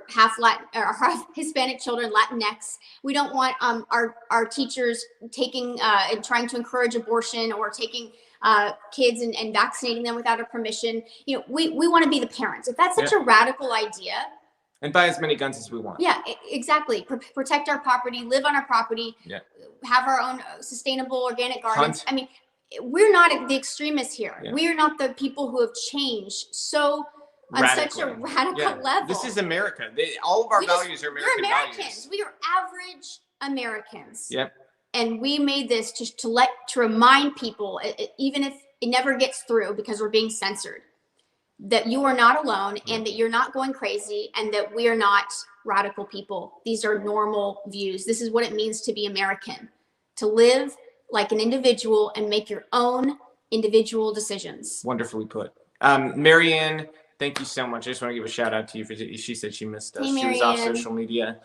half Latin or half Hispanic children Latinx. We don't want our teachers taking and trying to encourage abortion, or taking kids and vaccinating them without a permission. You know, we want to be the parents. If that's such a radical idea. And buy as many guns as we want. Yeah, exactly. Protect our property, live on our property, have our own sustainable organic gardens. I mean, we're not the extremists here. We are not the people who have changed on such a radical level. This is America. All of our values are American Americans. values. We are average Americans. Yep. And we made this to remind people, even if it never gets through because we're being censored, that you are not alone, and that you're not going crazy, and that we are not radical people. These are normal views. This is what it means to be American, to live like an individual and make your own individual decisions. Wonderfully put. Marianne, thank you so much. I just want to give a shout out to you. She said she missed us. Hey, she was off social media.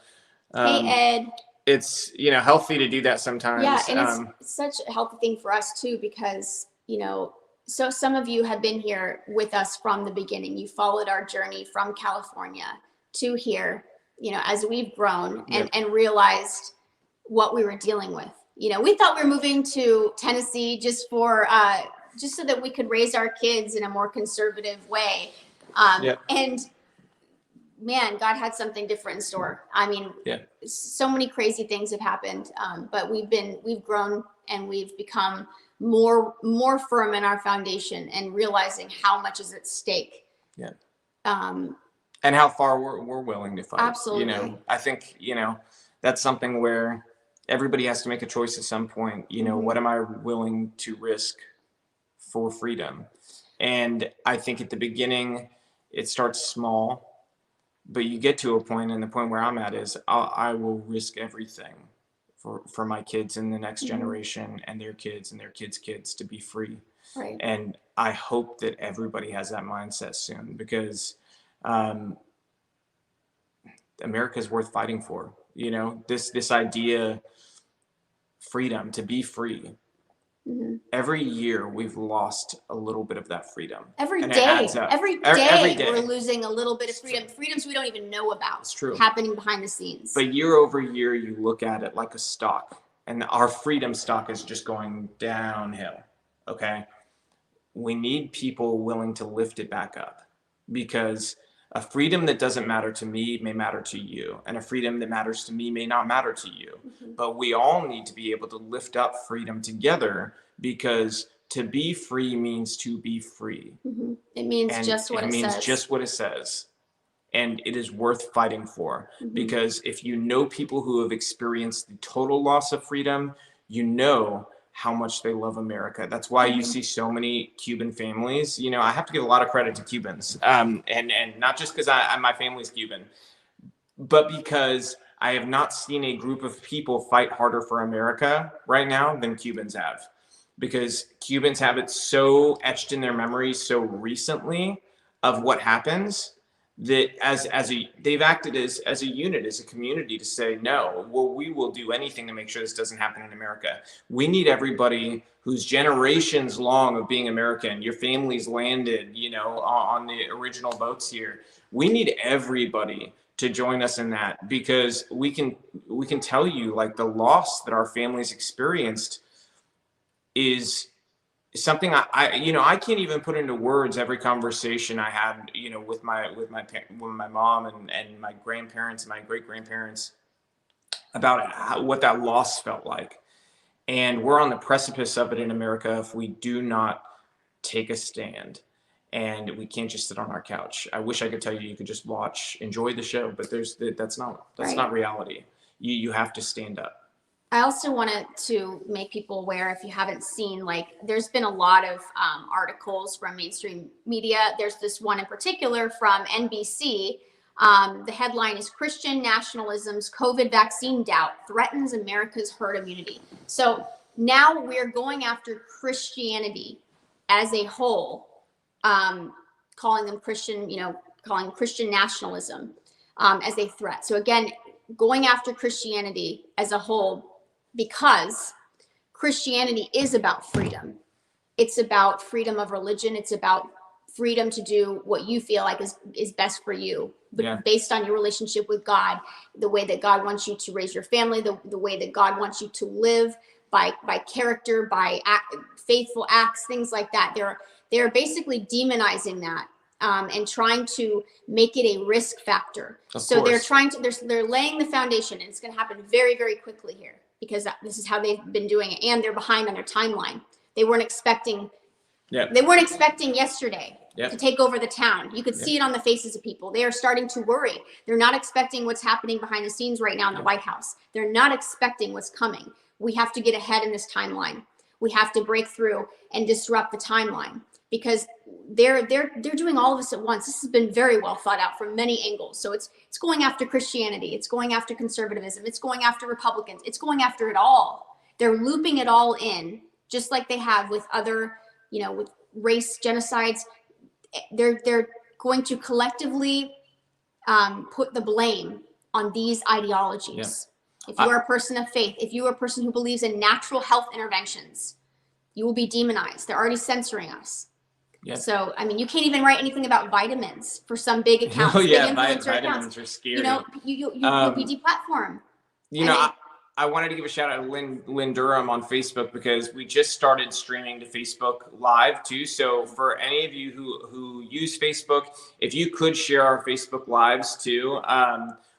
Hey, Ed. It's, healthy to do that sometimes. Yeah, and it's such a healthy thing for us too, because, so some of you have been here with us from the beginning. You followed our journey from California to here, as we've grown and realized what we were dealing with. We thought we were moving to Tennessee just so that we could raise our kids in a more conservative way. And man, God had something different in store. I mean, so many crazy things have happened, but we've grown, and we've become more firm in our foundation, and realizing how much is at stake. And how far we're willing to fight. Absolutely. I think, that's something where everybody has to make a choice at some point. What am I willing to risk for freedom? And I think at the beginning, it starts small, but you get to a point, and the point where I'm at is I will risk everything for my kids in the next generation, and their kids and their kids' kids, to be free. Right. And I hope that everybody has that mindset soon, because America is worth fighting for. This idea, freedom, to be free. Every year we've lost a little bit of that freedom. Every day we're losing a little bit of freedom. Freedoms we don't even know about. It's true. Happening behind the scenes. But year over year, you look at it like a stock, and our freedom stock is just going downhill. Okay. We need people willing to lift it back up, because a freedom that doesn't matter to me may matter to you, and a freedom that matters to me may not matter to you. But we all need to be able to lift up freedom together, because to be free means to be free. It means just what it says. It means just what it says. And it is worth fighting for, because if you know people who have experienced the total loss of freedom, you know how much they love America. That's why you see so many Cuban families. I have to give a lot of credit to Cubans, and not just because my family's Cuban, but because I have not seen a group of people fight harder for America right now than Cubans have, because Cubans have it so etched in their memories so recently of what happens, that they've acted as a unit, as a community, to say, no, well, we will do anything to make sure this doesn't happen in America. We need everybody who's generations long of being American. Your family's landed, on the original boats here. We need everybody to join us in that, because we can tell you, like, the loss that our families experienced is something I can't even put into words. Every conversation I had, with my mom and my grandparents, my great grandparents, about what that loss felt like. And we're on the precipice of it in America if we do not take a stand. And we can't just sit on our couch. I wish I could tell you could just watch, enjoy the show, but that's not reality. You have to stand up. I also wanted to make people aware, if you haven't seen, there's been a lot of articles from mainstream media. There's this one in particular from NBC. The headline is "Christian Nationalism's COVID Vaccine Doubt Threatens America's Herd Immunity." So now we're going after Christianity as a whole, calling them Christian, calling Christian nationalism. as a threat. So again, going after Christianity as a whole, because Christianity is about freedom. It's about freedom of religion. It's about freedom to do what you feel like is best for you, but based on your relationship with God, the way that God wants you to raise your family, the way that God wants you to live by character, by faithful acts, things like that. They're basically demonizing that and trying to make it a risk factor. So they're they're laying the foundation, and it's going to happen very, very quickly here, because this is how they've been doing it, and they're behind on their timeline. They weren't expecting. They weren't expecting yesterday to take over the town. You could see it on the faces of people. They are starting to worry. They're not expecting what's happening behind the scenes right now in the White House. They're not expecting what's coming. We have to get ahead in this timeline. We have to break through and disrupt the timeline, because they're doing all of this at once. This has been very well thought out from many angles. So it's going after Christianity. It's going after conservatism. It's going after Republicans. It's going after it all. They're looping it all in, just like they have with other, with race genocides. They're going to collectively put the blame on these ideologies. If you are a person of faith, if you are a person who believes in natural health interventions, you will be demonized. They're already censoring us. So, I mean, you can't even write anything about vitamins for some big accounts. Big influencer vitamins accounts. Are scary. You'll be deplatformed. I wanted to give a shout out to Lynn Durham on Facebook, because we just started streaming to Facebook Live too. So for any of you who use Facebook, if you could share our Facebook Lives too,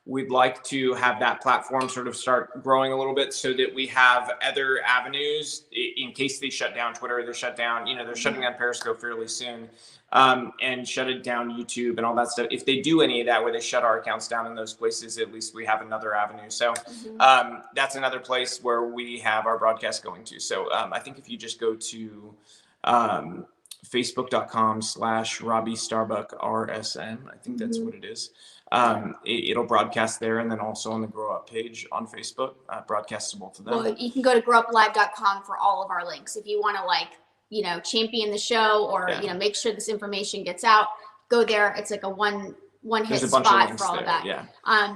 we'd like to have that platform sort of start growing a little bit, so that we have other avenues in case they shut down Twitter. They're shut down, they're shutting down Periscope fairly soon, and shut it down YouTube and all that stuff. If they do any of that, where they shut our accounts down in those places, at least we have another avenue. So that's another place where we have our broadcast going to. So I think if you just go to facebook.com/Robby Starbuck RSN, I think that's what it is. It'll broadcast there, and then also on the Grow Up page on Facebook, broadcasts to both of them. Well, you can go to growuplive.com for all of our links. If you want to champion the show, or, make sure this information gets out, go there. It's like a one hit spot for all of that.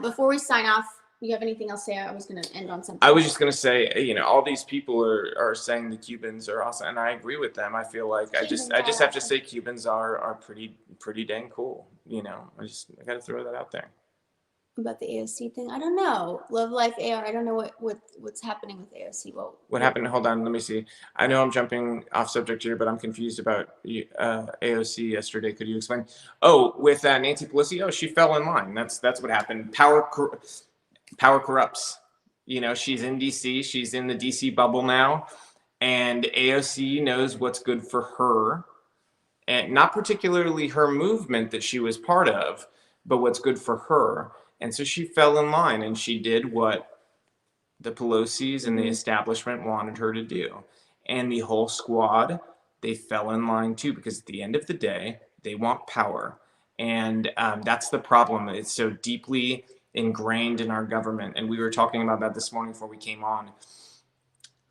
Before we sign off, you have anything else to say? I was going to end on something. I was just going to say, all these people are saying the Cubans are awesome, and I agree with them. I feel like I just have to say Cubans are pretty dang cool. I got to throw that out there. About the AOC thing, I don't know. Love Life AR. I don't know what's happening with AOC. What happened? Hold on, let me see. I know I'm jumping off subject here, but I'm confused about AOC yesterday. Could you explain? Oh, with Nancy Pelosi. Oh, she fell in line. That's what happened. Power corrupts. She's in DC. She's in the DC bubble now, and AOC knows what's good for her, and not particularly her movement that she was part of, but what's good for her. And so she fell in line, and she did what the Pelosi's and the establishment wanted her to do. And the whole squad, they fell in line too, because at the end of the day, they want power. And that's the problem. It's so deeply ingrained in our government. And we were talking about that this morning before we came on.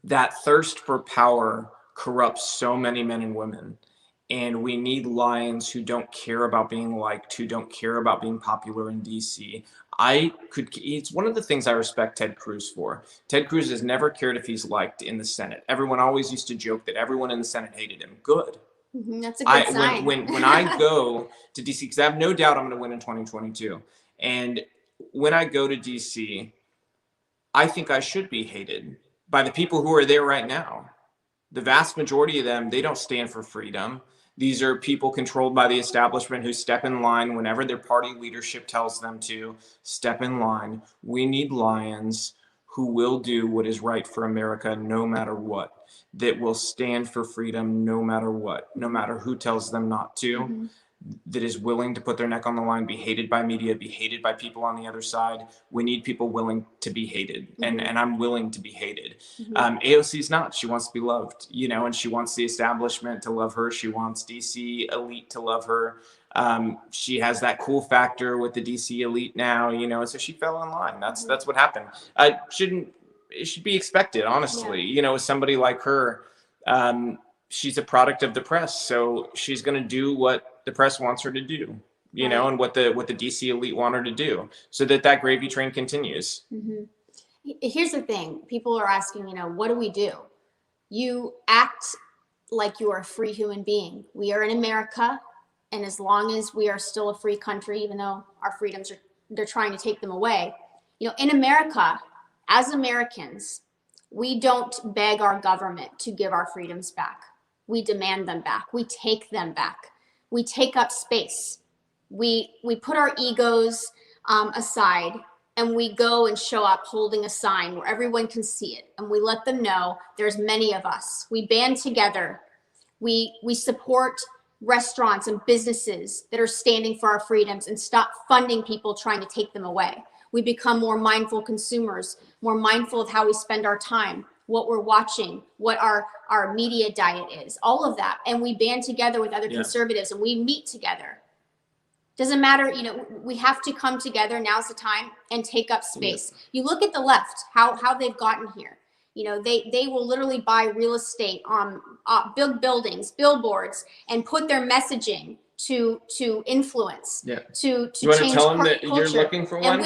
That thirst for power corrupts so many men and women. And we need lions who don't care about being liked, who don't care about being popular in DC. It's one of the things I respect Ted Cruz for. Ted Cruz has never cared if he's liked in the Senate. Everyone always used to joke that everyone in the Senate hated him. Good. That's a good sign. When I go to DC, because I have no doubt I'm going to win in 2022. And when I go to DC, I think I should be hated by the people who are there right now. The vast majority of them, they don't stand for freedom. These are people controlled by the establishment who step in line whenever their party leadership tells them to step in line. We need lions who will do what is right for America no matter what, that will stand for freedom no matter what, no matter who tells them not to, that is willing to put their neck on the line, be hated by media, be hated by people on the other side. We need people willing to be hated, and I'm willing to be hated. AOC's not. She wants to be loved, and she wants the establishment to love her. She wants DC elite to love her. She has that cool factor with the DC elite now, and so she fell in line. That's what happened. It should be expected, honestly. With somebody like her, she's a product of the press, so she's going to do what the press wants her to do. you know, and what the DC elite want her to do, so that gravy train continues. Here's the thing. People are asking, you know, what do we do? You act like you are a free human being. We are in America, and as long as we are still a free country, even though our freedoms they're trying to take them away, you know, in America, as Americans, we don't beg our government to give our freedoms back. We demand them back. We take them back. We take up space. We put our egos aside, and we go and show up holding a sign where everyone can see it, and we let them know there's many of us. We band together. We support restaurants and businesses that are standing for our freedoms and stop funding people trying to take them away. We become more mindful consumers, more mindful of how we spend our time, what we're watching, what our media diet is, all of that. And we band together with other conservatives, and we meet together. Doesn't matter, you know, we have to come together. Now's the time, and take up space. You look at the left, how they've gotten here. You know, they will literally buy real estate, build buildings, billboards, and put their messaging to influence, to you want to change tell them that culture. you're looking for one?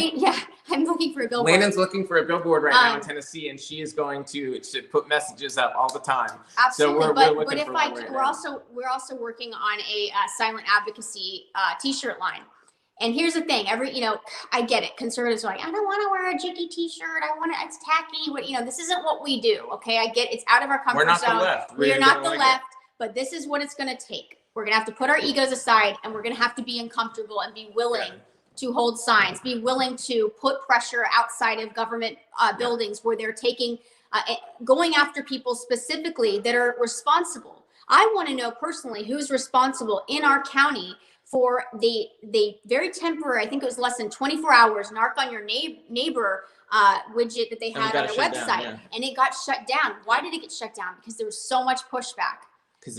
I'm looking for a billboard. Landon's looking for a billboard right now in Tennessee, and she is going to put messages up all the time. Absolutely, so we're looking for one right now. We're also working on a silent advocacy T-shirt line. And here's the thing, I get it. Conservatives are like, I don't want to wear a Jiggy T-shirt. It's tacky. This isn't what we do. Okay, I get it's out of our comfort zone. We're not the left. We are not the left, but this is what it's going to take. We're going to have to put our egos aside, and we're going to have to be uncomfortable and be willing to hold signs, be willing to put pressure outside of government buildings where they're going after people specifically that are responsible. I want to know personally who's responsible in our county for the very temporary, I think it was less than 24 hours, narc on your neighbor widget that they had on their website, and it got shut down. Why did it get shut down? Because there was so much pushback.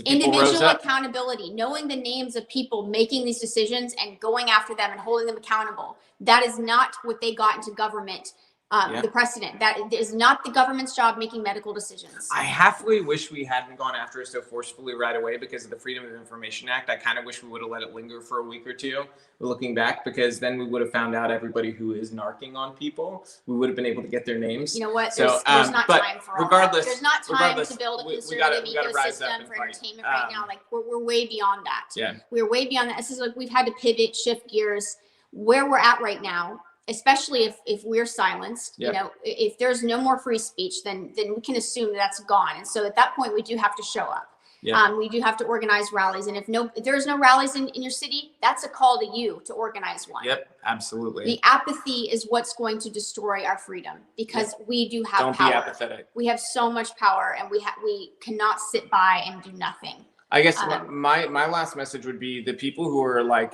Individual accountability, knowing the names of people making these decisions and going after them and holding them accountable. That is not what they got into government. The precedent. That is not the government's job making medical decisions. I halfway wish we hadn't gone after it so forcefully right away because of the Freedom of Information Act. I kind of wish we would have let it linger for a week or two looking back, because then we would have found out everybody who is narking on people. We would have been able to get their names. You know what? There's not time for all that. There's not time to build a conservative ecosystem for entertainment right now. Like we're way beyond that. Yeah. We're way beyond that. This is like we've had to pivot, shift gears. Where we're at right now, especially if we're silenced, if there's no more free speech, then we can assume that's gone. And so at that point, we do have to show up. We do have to organize rallies. And if there's no rallies in your city, that's a call to you to organize one. Yep, absolutely. The apathy is what's going to destroy our freedom, because we do have power. Don't be apathetic. We have so much power, and we cannot sit by and do nothing. I guess my last message would be the people who are like,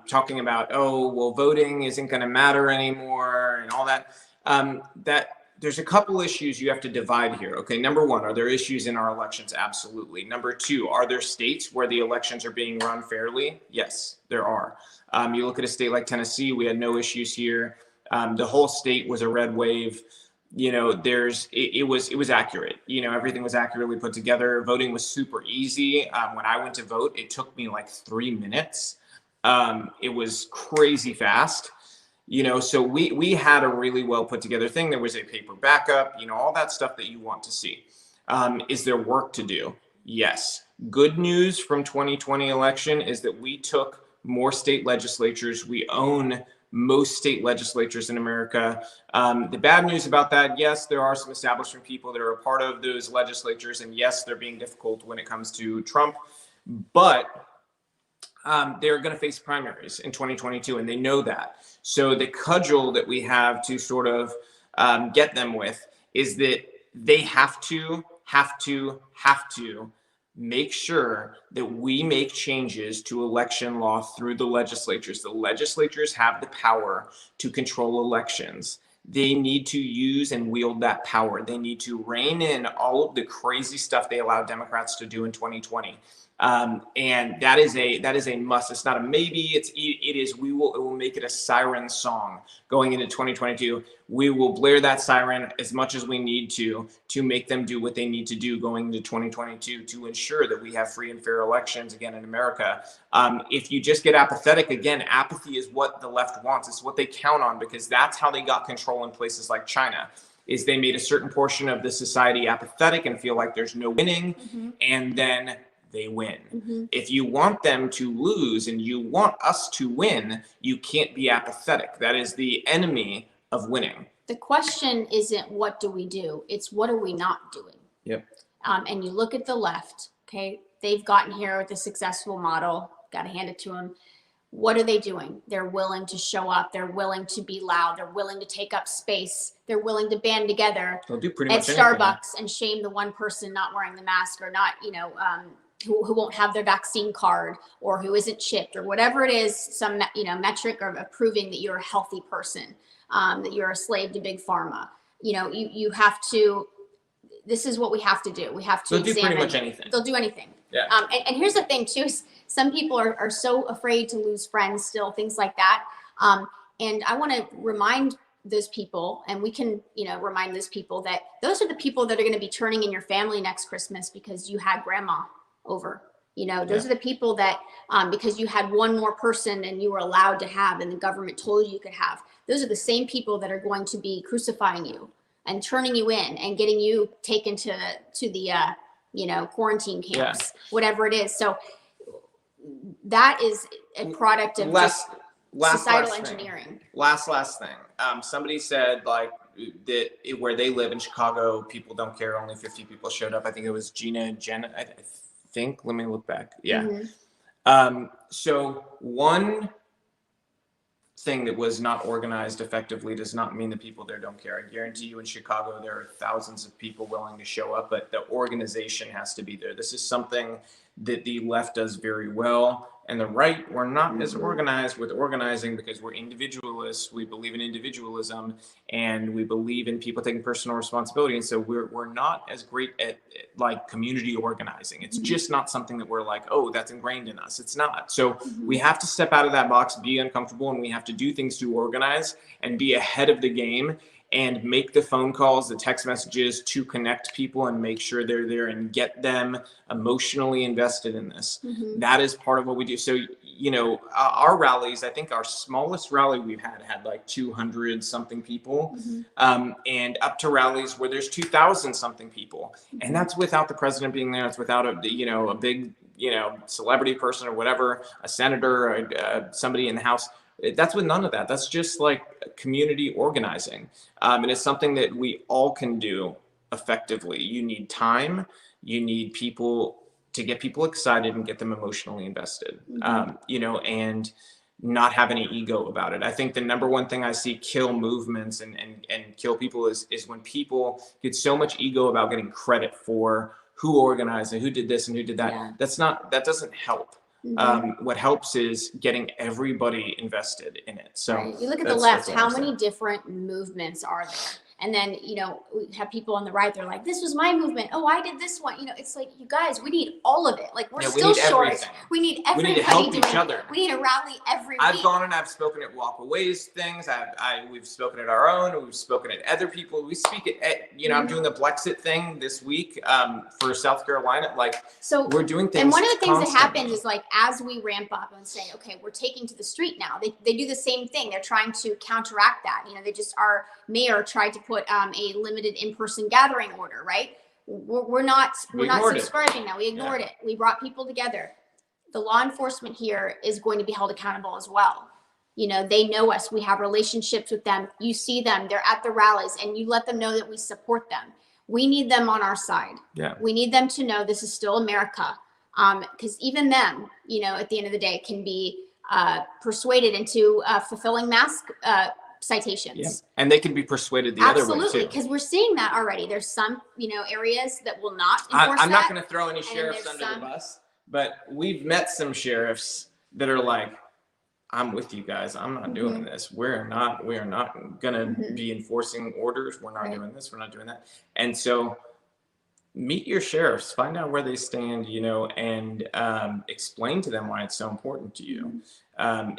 talking about, voting isn't going to matter anymore and all that, that there's a couple issues you have to divide here. Okay. Number one, are there issues in our elections? Absolutely. Number two, are there states where the elections are being run fairly? Yes, there are. You look at a state like Tennessee, we had no issues here. The whole state was a red wave. It was accurate. Everything was accurately put together. Voting was super easy. When I went to vote, it took me like 3 minutes. It was crazy fast, so we had a really well put together thing. There was a paper backup, all that stuff that you want to see. Is there work to do? Yes. Good news from 2020 election is that we took more state legislatures. We own most state legislatures in America. The bad news about that, yes, there are some establishment people that are a part of those legislatures, and yes, they're being difficult when it comes to Trump, but they're going to face primaries in 2022, and they know that. So the cudgel that we have to sort of get them with is that they have to make sure that we make changes to election law through the legislatures. The legislatures have the power to control elections. They need to use and wield that power. They need to rein in all of the crazy stuff they allowed Democrats to do in 2020. And that is a must. It's not a maybe. It is. It will make it a siren song going into 2022. We will blare that siren as much as we need to make them do what they need to do going into 2022 to ensure that we have free and fair elections again in America. If you just get apathetic, again, apathy is what the left wants. It's what they count on, because that's how they got control in places like China. Is they made a certain portion of the society apathetic and feel like there's no winning, and then they win. If you want them to lose and you want us to win, you can't be apathetic. That is the enemy of winning. The question isn't what do we do? It's what are we not doing? Yep. And you look at the left, okay? They've gotten here with a successful model. Got to hand it to them. What are they doing? They're willing to show up. They're willing to be loud. They're willing to take up space. They're willing to band together They'll do pretty much at Starbucks and shame the one person not wearing the mask, or not, who won't have their vaccine card, or who isn't chipped, or whatever it is, some metric of proving that you're a healthy person, that you're a slave to big pharma. You have to. This is what we have to do. We have to. They'll do pretty much anything. They'll do anything. Yeah. And here's the thing too: is some people are so afraid to lose friends, still, things like that. And I want to remind those people, and we can, remind those people that those are the people that are going to be turning in your family next Christmas because you had grandma over. Those are the people that, because you had one more person and you were allowed to have, and the government told you could have, those are the same people that are going to be crucifying you and turning you in and getting you taken to the, quarantine camps, whatever it is. So that is a product of societal engineering. Last thing. Somebody said that where they live in Chicago, people don't care. Only 50 people showed up. I think it was Jen. I think. Let me look back. Yeah. So one thing that was not organized effectively does not mean that people there don't care. I guarantee you in Chicago, there are thousands of people willing to show up, but the organization has to be there. This is something that the left does very well. And the right, we're not as organized with organizing because we're individualists. We believe in individualism, and we believe in people taking personal responsibility. And so we're not as great at community organizing. It's just not something that we're like, oh, that's ingrained in us. It's not. So we have to step out of that box, be uncomfortable, and we have to do things to organize and be ahead of the game and make the phone calls, the text messages to connect people and make sure they're there and get them emotionally invested in this. That is part of what we do. So, our rallies, I think our smallest rally we've had like 200 something people, and up to rallies where there's 2,000 something people. And that's without the president being there. It's without a big, celebrity person or whatever, a senator, or somebody in the House. That's with none of that. That's just community organizing. And it's something that we all can do effectively. You need time. You need people to get people excited and get them emotionally invested, and not have any ego about it. I think the number one thing I see kill movements and kill people is when people get so much ego about getting credit for who organized and who did this and who did that. Yeah. That doesn't help. What helps is getting everybody invested in it. So you look at the left, how many different movements are there? And then, we have people on the right, they're like, this was my movement. Oh, I did this one. It's like, you guys, we need all of it. We're still short. Everything. We need everybody. We need to help each other. We need to rally every week. I've gone and I've spoken at walkaways things. We've spoken at our own. We've spoken at other people. We speak at I'm doing the Blexit thing this week for South Carolina. So we're doing things. And one of the things that happens is as we ramp up and say, okay, we're taking to the street now. They do the same thing. They're trying to counteract that. Our mayor tried to put a limited in-person gathering order, right? We're not subscribing now. We ignored it. We brought people together. The law enforcement here is going to be held accountable as well. They know us. We have relationships with them. You see them. They're at the rallies, and you let them know that we support them. We need them on our side. Yeah. We need them to know this is still America. Because even them, at the end of the day, can be persuaded into fulfilling mask citations. Yeah. And they can be persuaded the other way too. Absolutely, because we're seeing that already. There's some, areas that will not enforce I'm not going to throw any sheriffs under the bus, but we've met some sheriffs that are like, I'm with you guys. I'm not doing this. We are not going to be enforcing orders. We're not doing this. We're not doing that. And so meet your sheriffs, find out where they stand, you know, and explain to them why it's so important to you.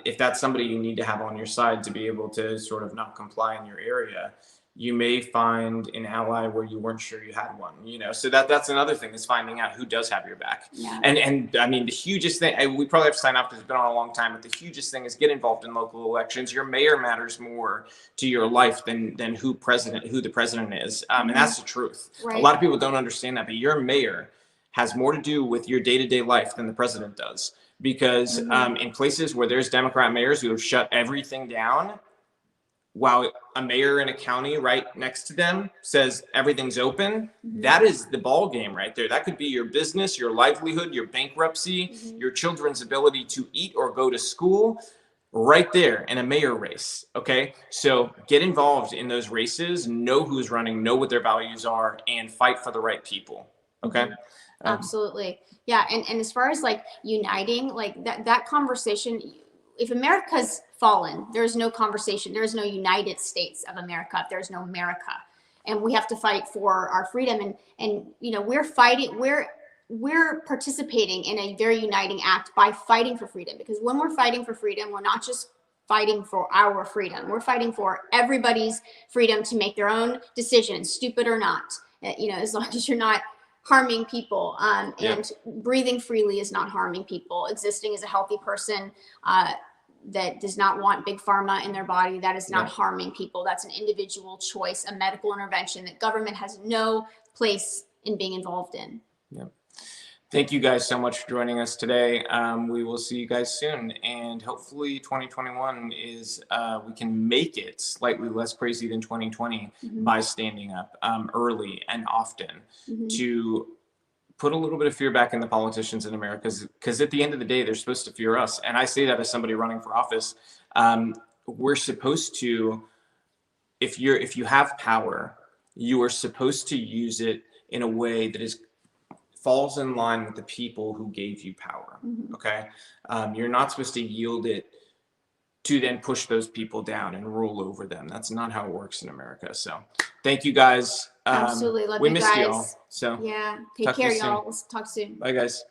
If that's somebody you need to have on your side to be able to sort of not comply in your area, you may find an ally where you weren't sure you had one, you know. So that's another thing, is finding out who does have your back. Yeah. And I mean, the hugest thing, we probably have to sign off because it's been on a long time, but the hugest thing is get involved in local elections. Your mayor matters more to your life than who the president is. And that's the truth. Right. A lot of people don't understand that, but your mayor has more to do with your day-to-day life than the president does. Because in places where there's Democrat mayors who have shut everything down, while a mayor in a county right next to them says everything's open, that is the ball game right there. That could be your business, your livelihood, your bankruptcy, your children's ability to eat or go to school, right there in a mayor race. Okay, so get involved in those races, know who's running, know what their values are, and fight for the right people. Okay. Absolutely. Yeah. And as far as like uniting, like that conversation, if America's fallen, there's no conversation. There's no United States of America. There's no America. And we have to fight for our freedom. And you know, we're fighting, we're participating in a very uniting act by fighting for freedom. Because when we're fighting for freedom, we're not just fighting for our freedom. We're fighting for everybody's freedom to make their own decisions, stupid or not. You know, as long as you're not harming people, and breathing freely is not harming people. Existing as a healthy person that does not want big pharma in their body, that is not harming people. That's an individual choice, a medical intervention that government has no place in being involved in. Thank you guys so much for joining us today. We will see you guys soon, and hopefully 2021 is we can make it slightly less crazy than 2020 by standing up early and often to put a little bit of fear back in the politicians in America, because at the end of the day, they're supposed to fear us. And I say that as somebody running for office. We're supposed to, if you have power, you are supposed to use it in a way that falls in line with the people who gave you power. Okay. You're not supposed to yield it to then push those people down and rule over them. That's not how it works in America. So thank you guys. Absolutely. Love we you missed guys. you all. So yeah. Take care, y'all. Let's talk soon. Bye guys.